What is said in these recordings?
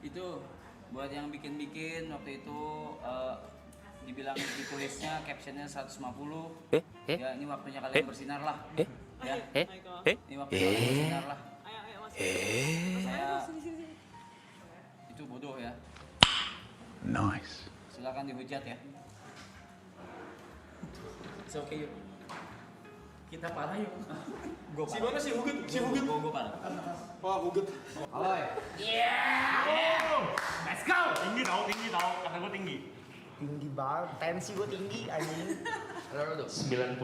Itu buat yang bikin-bikin waktu itu dibilang ditulisnya captionnya 150. Ya ini waktunya kalian bersinar lah. Ya. Ini waktunya kalian bersinar lah. Saya itu bodoh ya. Nice. Silakan dihujat ya. It's okay yuk. Kita parah yuk. Si mana si Hugut? Si Hugut. Gue parah. Wah, Hugut. Halo ya. Let's go. Tinggi tau. Kata gue tinggi. Tinggi banget, tensi gue tinggi anjing. Halo tuh. 91.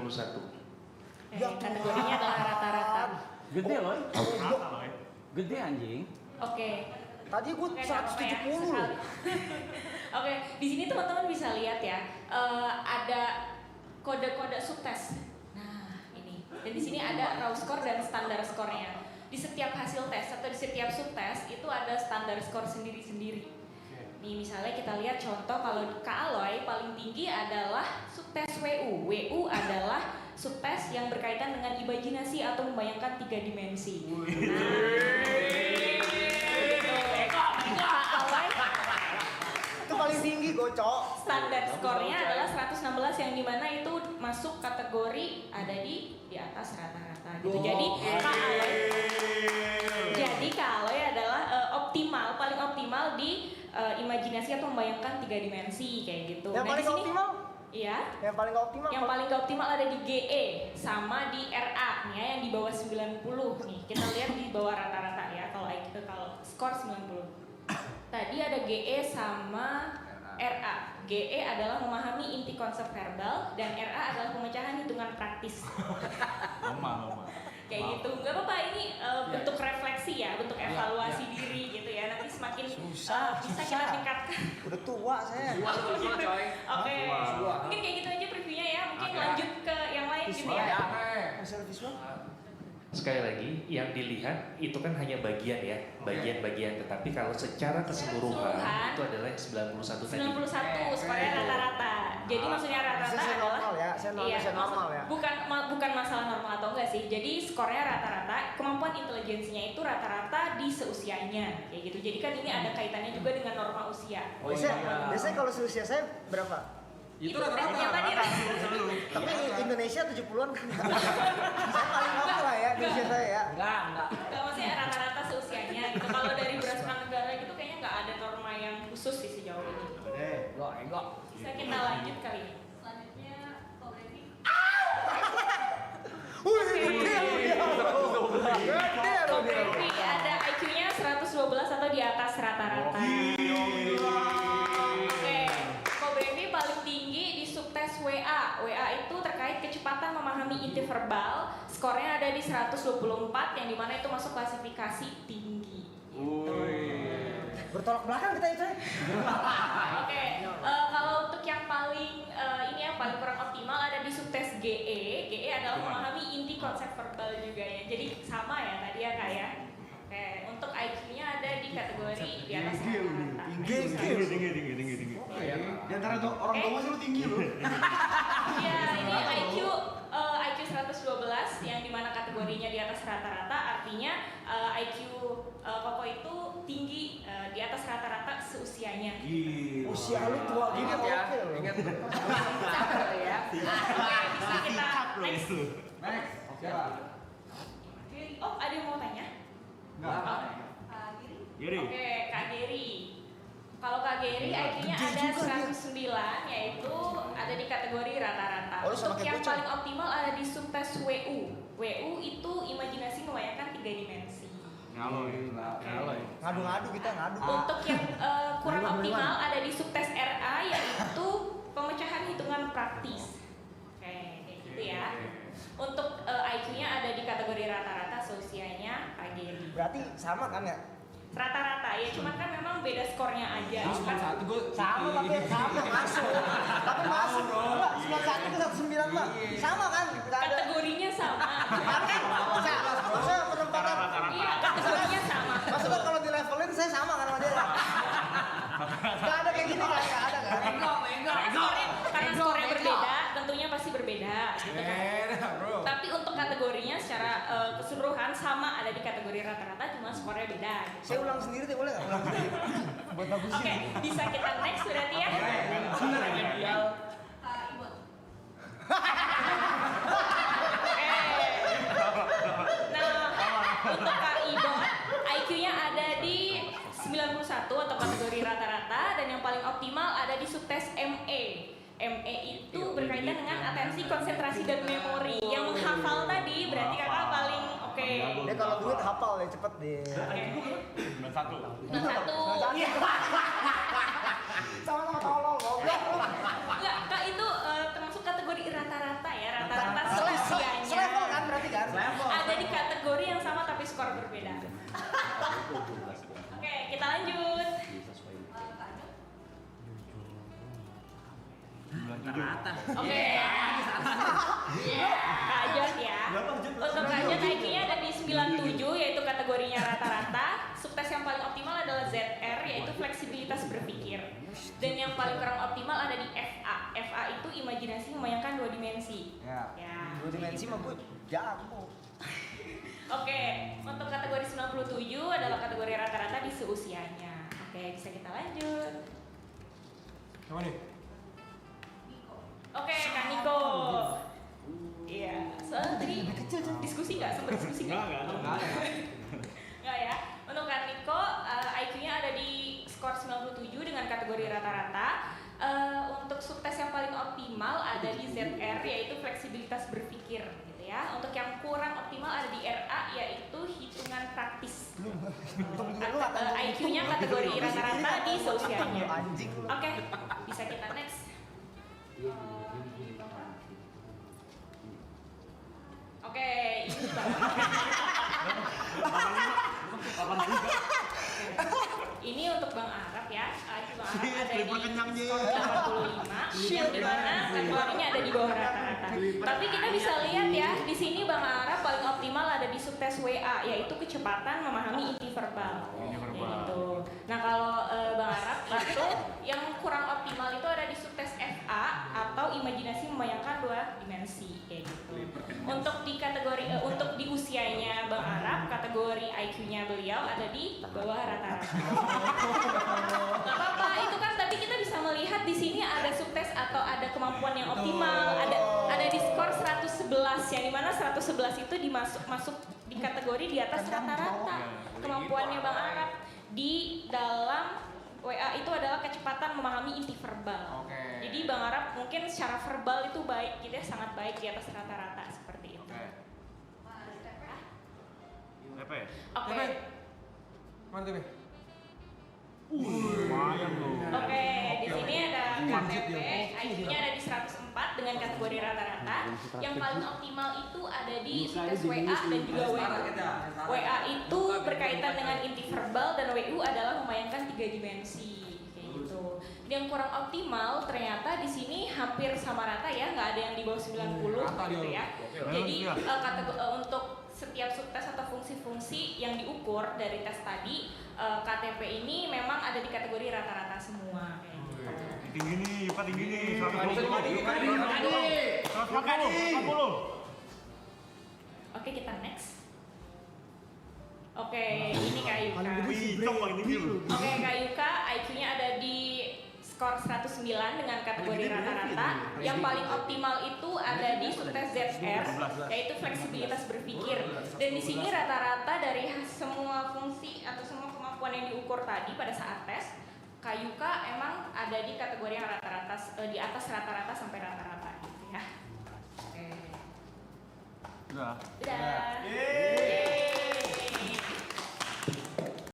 Kategorinya adalah rata-rata. Gede loh. Rata loh ya. Gede anjing. Oke. Tadi gue Oke, nggak apa-apa ya, 170 loh. sekali. Oke, di sini teman-teman bisa lihat ya, ada kode-kode subtes. Nah, ini. Dan di sini ada raw score dan standar skornya. Di setiap hasil tes atau di setiap subtes itu ada standar skor sendiri-sendiri. Nih misalnya kita lihat contoh kalau Kak Aloy paling tinggi adalah subtes WU. WU adalah subtes yang berkaitan dengan imajinasi atau membayangkan 3 dimensi. Itu paling tinggi gocok. Standar skornya adalah 116 yang dimana itu masuk kategori ada di atas rata-rata gitu. Jadi Kak Aloy adalah paling optimal di imajinasi atau membayangkan 3 dimensi kayak gitu. Yang paling di sini, optimal? Iya. Yang paling optimal? Yang paling gak optimal ada di GE sama di RA nih ya, yang di bawah 90 nih. Kita lihat di bawah rata-rata ya kalau skor 90. Tadi ada GE sama RA. GE adalah memahami inti konsep verbal dan RA adalah pemecahan hitungan praktis. Lama. Kayak gitu. Enggak apa-apa, ini bentuk refleksi ya, bentuk evaluasi diri gitu ya. Nanti semakin bisa kita tingkatkan. Udah tua saya. Oke. Mungkin kayak gitu aja previewnya ya. Mungkin lanjut ke yang lain gitu ya. Masalah visual? Sekali lagi, yang dilihat itu kan hanya bagian ya, bagian-bagian. Tetapi kalau secara keseluruhan itu adalah 91 tadi. 91 skornya rata-rata. Jadi maksudnya rata-rata Saya adalah normal ya, saya normal ya. Bukan masalah normal atau enggak sih. Jadi skornya rata-rata, kemampuan intelijensinya itu rata-rata di seusianya kayak gitu. Jadi kan ini ada kaitannya juga dengan norma usia. Biasanya kalau seusia saya berapa? Itu yang tadi Tapi Indonesia 70-an kan. Saya paling oke lah ya di usia saya ya. Enggak. Enggak, maksudnya rata-rata seusianya gitu. Kalau dari berdasarkan negara gitu kayaknya nggak ada norma yang khusus sih sejauh ini. Enggak. Bisa kita lanjut kali ya. Selanjutnya Kobreni. Gede loh dia. Gede loh dia. Kobreni ada IQ-nya 112 atau di atas rata-rata. Oke, Kobreni paling tinggi di subtes WA. WA itu terkait kecepatan memahami inti verbal. Skornya ada di 124 yang dimana itu masuk klasifikasi tinggi. Bertolak belakang kita itu. Oke, kalau untuk yang paling ini yang paling kurang optimal ada di subtes GE. GE adalah memahami inti konsep verbal juga ya. Jadi sama ya tadi ya Kak ya. Oke, untuk IQ-nya ada di kategori di atas rata-rata. Tinggi. Di antara orang tua sih lu tinggi lu. Iya, ini IQ 112 yang dimana kategorinya di atas rata-rata, artinya IQ Koko itu tinggi di atas rata-rata seusianya. Usia lu tua gini oke loh. Ingat Ya. Bisa kita next. Oke lah. Oh, ada yang mau tanya? Enggak. Giri. Oke, Kak Geri. Kalau Kak Geri IQ-nya ada 109, yaitu ada di kategori rata-rata. Untuk yang paling optimal ada di subtes WU. WU itu imajinasi membayangkan 3 dimensi. Ngadu-ngadu kita ngadu. Untuk yang kurang optimal ada di subtes RA, yaitu pemecahan hitungan praktis. Oke, kayak gitu ya. Untuk IQ-nya ada di kategori rata-rata seusianya Kak Geri. Berarti sama kan ya? Rata-rata ya, cuman kan memang beda skornya aja. Cuma satu gue Sama tapi masuk. Tapi masuk. Enggak, 91 ke 109 Mbak. Sama kan? Enggak ada. Kategorinya sama. Masa penempatan. Iya, kategorinya sama. Maksudnya kalau di levelin saya sama kan sama dia. Enggak ada kayak gini kan? Enggak ada kan? Karena skornya berbeda, tentunya pasti berbeda gitu kan. Tapi untuk kategorinya secara keseluruhan sama ada di kategori rata-rata, cuma skornya beda. Saya ulang sendiri deh, boleh nggak? Ulang sendiri. Oke, bisa kita next berarti ya. Untuk Kak Ibon, IQ-nya ada di 91 atau kategori rata-rata, dan yang paling optimal ada di subtes ME. ME itu berkaitan dengan atensi, konsentrasi, dan memori. Yang menghafal tadi berarti kakak paling oke. Dia kalau duit hafal ya cepet deh. 91. 91. Sama-sama tolol goblok. Enggak, Kak itu termasuk kategori rata-rata ya, rata-rata Selevel seusianya. kan berarti kan? Ada di kategori yang sama tapi skor berbeda. Oke, kita lanjut. Oke. Kak Jod ya. Untuk Kak Jod IQ-nya ada di 97 yaitu kategorinya rata-rata. Subtes yang paling optimal adalah ZR yaitu fleksibilitas berpikir. Dan yang paling kurang optimal ada di FA. FA itu imajinasi membayangkan dua dimensi. Ya. Ya. Dua dimensi mah gue jago. Oke, untuk kategori 97 adalah kategori rata-rata di seusianya. Oke, bisa kita lanjut. Yang mana nih? Oke, Kak Niko. Iya, soalnya tadi diskusi nggak? Sempat diskusi nggak? Nggak ya. Untuk Kak Niko, IQ-nya ada di skor 97 dengan kategori rata-rata. Untuk subtes yang paling optimal ada di ZR yaitu fleksibilitas berpikir gitu ya. Untuk yang kurang optimal ada di RA yaitu hitungan praktis. IQ-nya kategori rata-rata di seusianya. Oke, bisa kita next. Oke, ini ini untuk Bang Arab ya. IQ Bang Arab ada di skor 85 yang dimana kategorinya ada di bawah rata-rata. Tapi kita bisa lihat ya, di sini Bang Arab paling optimal ada di subtes WA yaitu kecepatan memahami inti verbal. Gitu. Nah kalau Bang Arab itu yang kurang optimal itu ada di subtes FA atau imajinasi membayangkan dua dimensi kayak gitu. Untuk di kategori untuk di usianya Bang Arab, kategori IQ-nya beliau ada di bawah rata-rata. Gak apa-apa, itu kan tadi kita bisa melihat di sini ada subtes atau ada kemampuan yang optimal, ada di skor 111 yang dimana 111 itu masuk di kategori di atas rata-rata kemampuannya Bang Arab di dalam WA itu adalah kecepatan memahami inti verbal. Jadi Bang Arab mungkin secara verbal itu baik, gitu ya, sangat baik di atas rata-rata seperti itu. Apa ya? Oke. Mana tuh, Be? Oke, di sini ada KTP, IQ-nya ada di 104 dengan kategori rata-rata. Yang paling optimal itu ada di subtes WA dan juga WU. WA itu berkaitan dengan inti verbal dan WU adalah membayangkan 3 dimensi. Kayak gitu. Yang kurang optimal ternyata di sini hampir sama rata ya, nggak ada yang di bawah 90 gitu ya. Jadi untuk setiap subtes atau fungsi-fungsi yang diukur dari tes tadi, KTP ini memang ada di kategori rata-rata semua. Kayak gitu. Tinggi nih, Yuka tinggi nih. 140. Oke, kita next. Oke, ini Kak Yuka. Oke, Kak Yuka, IQ-nya ada di skor 109 dengan kategori rata-rata. Yang paling optimal itu ada di subtes ZR, yaitu fleksibilitas berpikir. Dan di sini rata-rata dari semua fungsi atau semua kemampuan yang diukur tadi pada saat tes, Kak Yuka emang ada di kategori yang rata-rata, di atas rata-rata sampai rata-rata gitu ya. Oke. Udah. Udah.